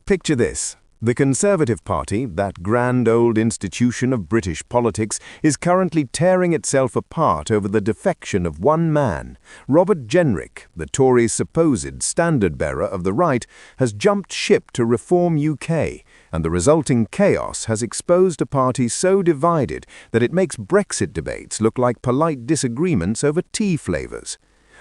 Picture this. The Conservative Party, that grand old institution of British politics, is currently tearing itself apart over the defection of one man. Robert Jenrick, the Tories' supposed standard-bearer of the right, has jumped ship to reform UK, and the resulting chaos has exposed a party so divided that it makes Brexit debates look like polite disagreements over tea flavours.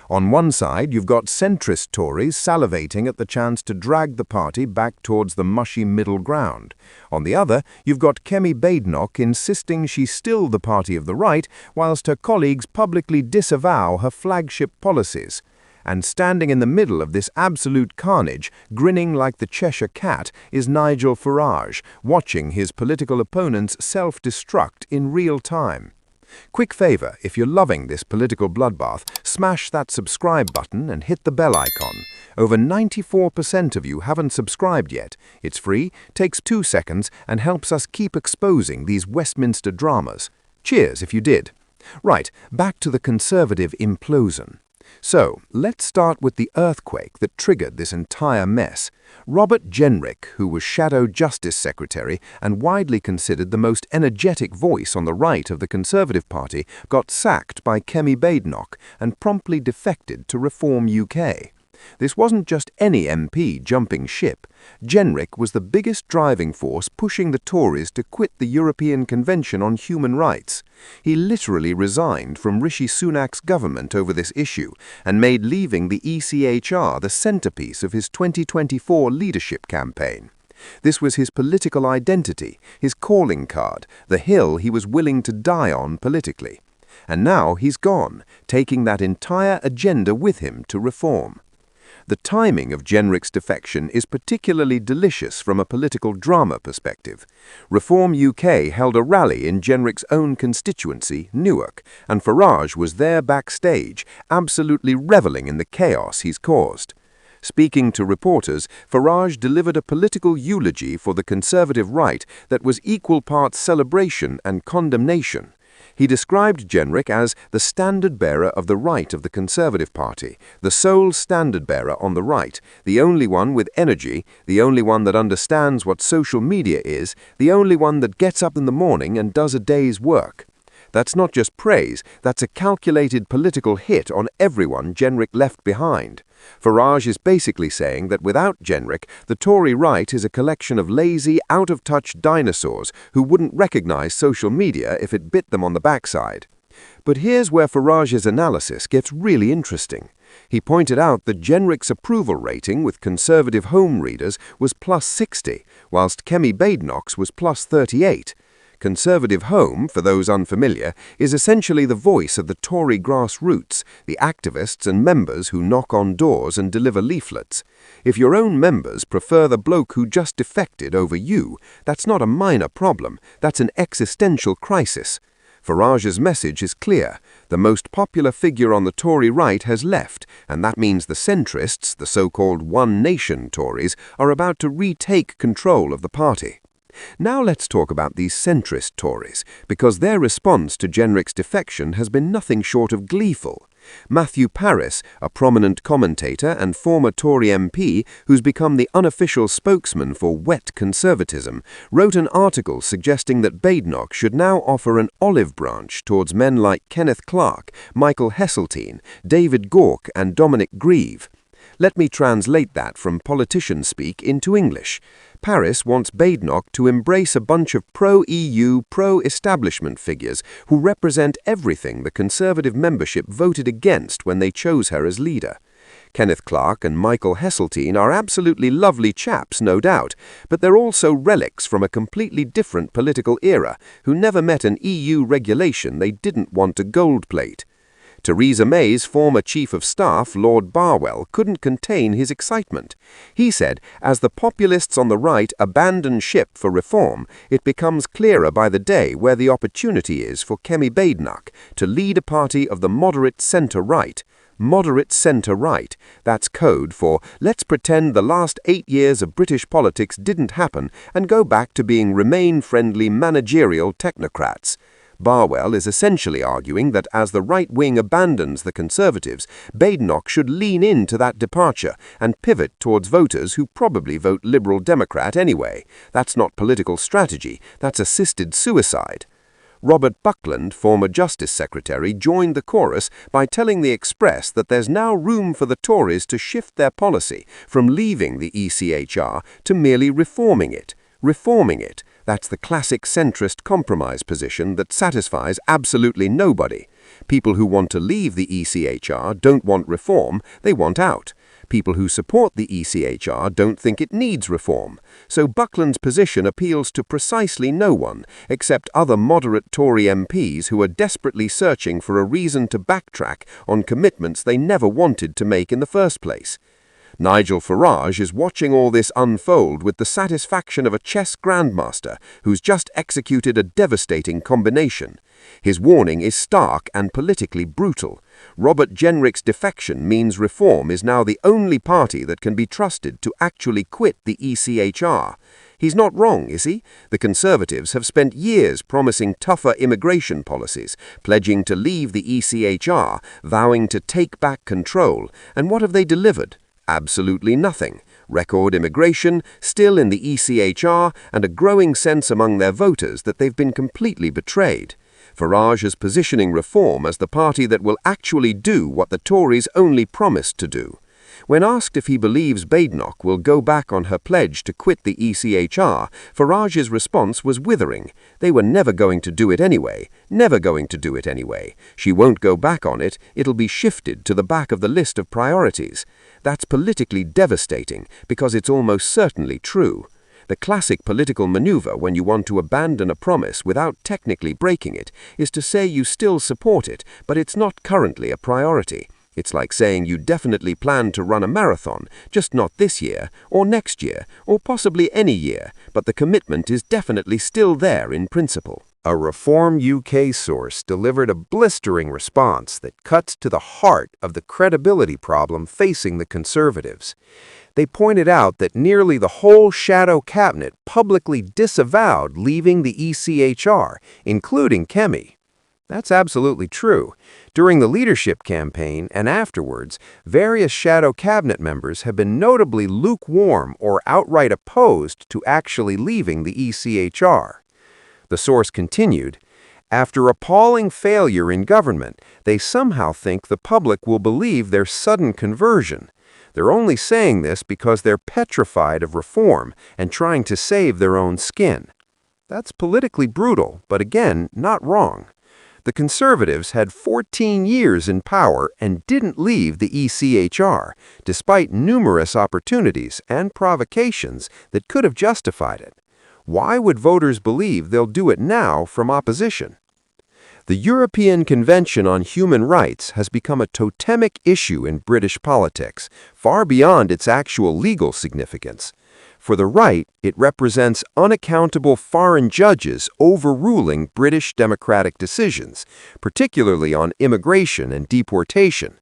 On one side, you've got centrist Tories salivating at the chance to drag the party back towards the mushy middle ground. On the other, you've got Kemi Badenoch insisting she's still the party of the right, whilst her colleagues publicly disavow her flagship policies. And standing in the middle of this absolute carnage, grinning like the Cheshire Cat, is Nigel Farage, watching his political opponents self-destruct in real time. Quick favour, if you're loving this political bloodbath, smash that subscribe button and hit the bell icon. Over 94% of you haven't subscribed yet. It's free, takes 2 seconds, and helps us keep exposing these Westminster dramas. Cheers if you did. Right, back to the Conservative implosion. So, let's start with the earthquake that triggered this entire mess. Robert Jenrick, who was Shadow Justice Secretary and widely considered the most energetic voice on the right of the Conservative Party, got sacked by Kemi Badenoch and promptly defected to Reform UK. This wasn't just any MP jumping ship. Jenrick was the biggest driving force pushing the Tories to quit the European Convention on Human Rights. He literally resigned from Rishi Sunak's government over this issue and made leaving the ECHR the centrepiece of his 2024 leadership campaign. This was his political identity, his calling card, the hill he was willing to die on politically. And now he's gone, taking that entire agenda with him to reform. The timing of Jenrick's defection is particularly delicious from a political drama perspective. Reform UK held a rally in Jenrick's own constituency, Newark, and Farage was there backstage, absolutely revelling in the chaos he's caused. Speaking to reporters, Farage delivered a political eulogy for the Conservative right that was equal parts celebration and condemnation. He described Jenrick as the standard-bearer of the right of the Conservative Party, the sole standard-bearer on the right, the only one with energy, the only one that understands what social media is, the only one that gets up in the morning and does a day's work. That's not just praise, that's a calculated political hit on everyone Jenrick left behind. Farage is basically saying that without Jenrick, the Tory right is a collection of lazy, out-of-touch dinosaurs who wouldn't recognize social media if it bit them on the backside. But here's where Farage's analysis gets really interesting. He pointed out that Jenrick's approval rating with Conservative home readers was +60, whilst Kemi Badenoch's was +38. Conservative Home, for those unfamiliar, is essentially the voice of the Tory grassroots, the activists and members who knock on doors and deliver leaflets. If your own members prefer the bloke who just defected over you, that's not a minor problem, that's an existential crisis. Farage's message is clear. The most popular figure on the Tory right has left, and that means the centrists, the so-called One Nation Tories, are about to retake control of the party. Now let's talk about these centrist Tories, because their response to Jenrick's defection has been nothing short of gleeful. Matthew Parris, a prominent commentator and former Tory MP who's become the unofficial spokesman for wet conservatism, wrote an article suggesting that Badenoch should now offer an olive branch towards men like Kenneth Clarke, Michael Heseltine, David Gauke and Dominic Grieve. Let me translate that from politician speak into English. Parris wants Badenoch to embrace a bunch of pro-EU, pro-establishment figures who represent everything the Conservative membership voted against when they chose her as leader. Kenneth Clarke and Michael Heseltine are absolutely lovely chaps, no doubt, but they're also relics from a completely different political era who never met an EU regulation they didn't want to gold-plate. Theresa May's former Chief of Staff, Lord Barwell, couldn't contain his excitement. He said, as the populists on the right abandon ship for reform, it becomes clearer by the day where the opportunity is for Kemi Badenoch to lead a party of the moderate centre-right. Moderate centre-right, that's code for let's pretend the last 8 years of British politics didn't happen and go back to being Remain-friendly managerial technocrats. Barwell is essentially arguing that as the right wing abandons the Conservatives, Badenoch should lean into that departure and pivot towards voters who probably vote Liberal Democrat anyway. That's not political strategy, that's assisted suicide. Robert Buckland, former Justice Secretary, joined the chorus by telling the Express that there's now room for the Tories to shift their policy from leaving the ECHR to merely reforming it. Reforming it, that's the classic centrist compromise position that satisfies absolutely nobody. People who want to leave the ECHR don't want reform, they want out. People who support the ECHR don't think it needs reform. So Buckland's position appeals to precisely no one, except other moderate Tory MPs who are desperately searching for a reason to backtrack on commitments they never wanted to make in the first place. Nigel Farage is watching all this unfold with the satisfaction of a chess grandmaster who's just executed a devastating combination. His warning is stark and politically brutal. Robert Jenrick's defection means Reform is now the only party that can be trusted to actually quit the ECHR. He's not wrong, is he? The Conservatives have spent years promising tougher immigration policies, pledging to leave the ECHR, vowing to take back control. And what have they delivered? Absolutely nothing. Record immigration, still in the ECHR, and a growing sense among their voters that they've been completely betrayed. Farage is positioning Reform as the party that will actually do what the Tories only promised to do. When asked if he believes Badenoch will go back on her pledge to quit the ECHR, Farage's response was withering. They were never going to do it anyway. Never going to do it anyway. She won't go back on it. It'll be shifted to the back of the list of priorities. That's politically devastating because it's almost certainly true. The classic political maneuver when you want to abandon a promise without technically breaking it is to say you still support it, but it's not currently a priority. It's like saying you definitely plan to run a marathon, just not this year, or next year, or possibly any year, but the commitment is definitely still there in principle. A Reform UK source delivered a blistering response that cuts to the heart of the credibility problem facing the Conservatives. They pointed out that nearly the whole shadow cabinet publicly disavowed leaving the ECHR, including Kemi. That's absolutely true. During the leadership campaign and afterwards, various shadow cabinet members have been notably lukewarm or outright opposed to actually leaving the ECHR. The source continued, after appalling failure in government, they somehow think the public will believe their sudden conversion. They're only saying this because they're petrified of reform and trying to save their own skin. That's politically brutal, but again, not wrong. The Conservatives had 14 years in power and didn't leave the ECHR, despite numerous opportunities and provocations that could have justified it. Why would voters believe they'll do it now from opposition? The European Convention on Human Rights has become a totemic issue in British politics, far beyond its actual legal significance. For the right, it represents unaccountable foreign judges overruling British democratic decisions, particularly on immigration and deportation.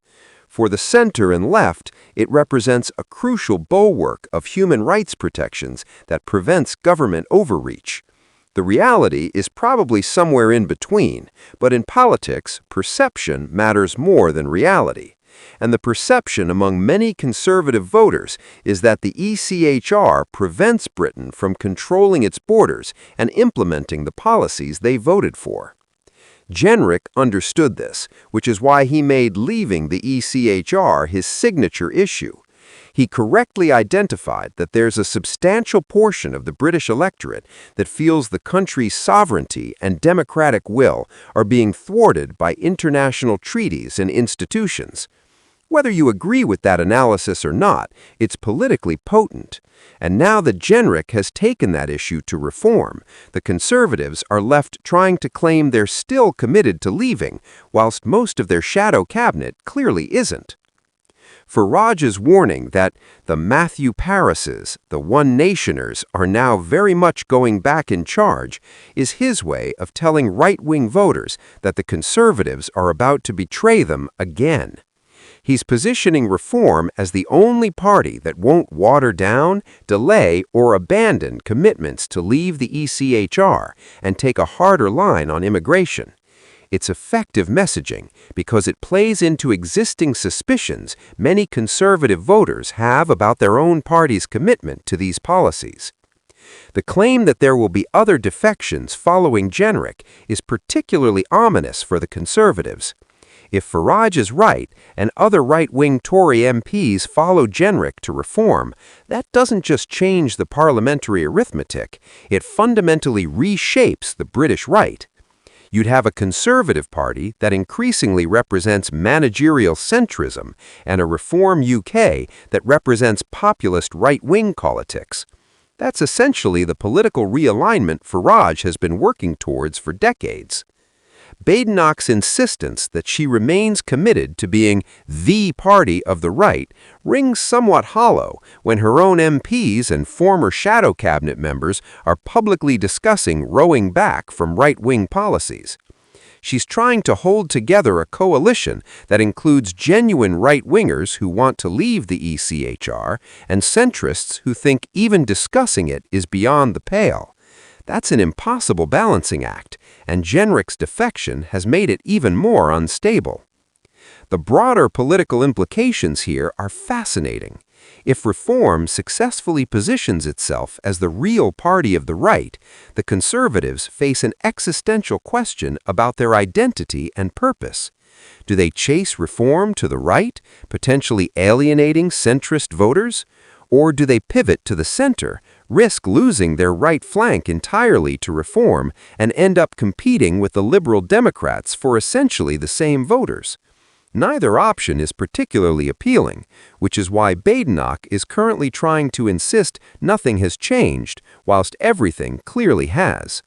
For the center and left, it represents a crucial bulwark of human rights protections that prevents government overreach. The reality is probably somewhere in between, but in politics, perception matters more than reality. And the perception among many conservative voters is that the ECHR prevents Britain from controlling its borders and implementing the policies they voted for. Jenrick understood this, which is why he made leaving the ECHR his signature issue. He correctly identified that there's a substantial portion of the British electorate that feels the country's sovereignty and democratic will are being thwarted by international treaties and institutions. Whether you agree with that analysis or not, it's politically potent. And now that Jenrick has taken that issue to Reform, the Conservatives are left trying to claim they're still committed to leaving, whilst most of their shadow cabinet clearly isn't. Farage's warning that the Matthew Parises, the One Nationers, are now very much going back in charge is his way of telling right-wing voters that the Conservatives are about to betray them again. He's positioning Reform as the only party that won't water down, delay, or abandon commitments to leave the ECHR and take a harder line on immigration. It's effective messaging because it plays into existing suspicions many conservative voters have about their own party's commitment to these policies. The claim that there will be other defections following Jenrick is particularly ominous for the Conservatives. If Farage is right and other right-wing Tory MPs follow Jenrick to Reform, that doesn't just change the parliamentary arithmetic, it fundamentally reshapes the British right. You'd have a Conservative Party that increasingly represents managerial centrism and a Reform UK that represents populist right-wing politics. That's essentially the political realignment Farage has been working towards for decades. Badenoch's insistence that she remains committed to being the party of the right rings somewhat hollow when her own MPs and former shadow cabinet members are publicly discussing rowing back from right-wing policies. She's trying to hold together a coalition that includes genuine right-wingers who want to leave the ECHR and centrists who think even discussing it is beyond the pale. That's an impossible balancing act, and Jenrick's defection has made it even more unstable. The broader political implications here are fascinating. If Reform successfully positions itself as the real party of the right, the Conservatives face an existential question about their identity and purpose. Do they chase Reform to the right, potentially alienating centrist voters? Or do they pivot to the center, risk losing their right flank entirely to Reform, and end up competing with the Liberal Democrats for essentially the same voters? Neither option is particularly appealing, which is why Badenoch is currently trying to insist nothing has changed, whilst everything clearly has.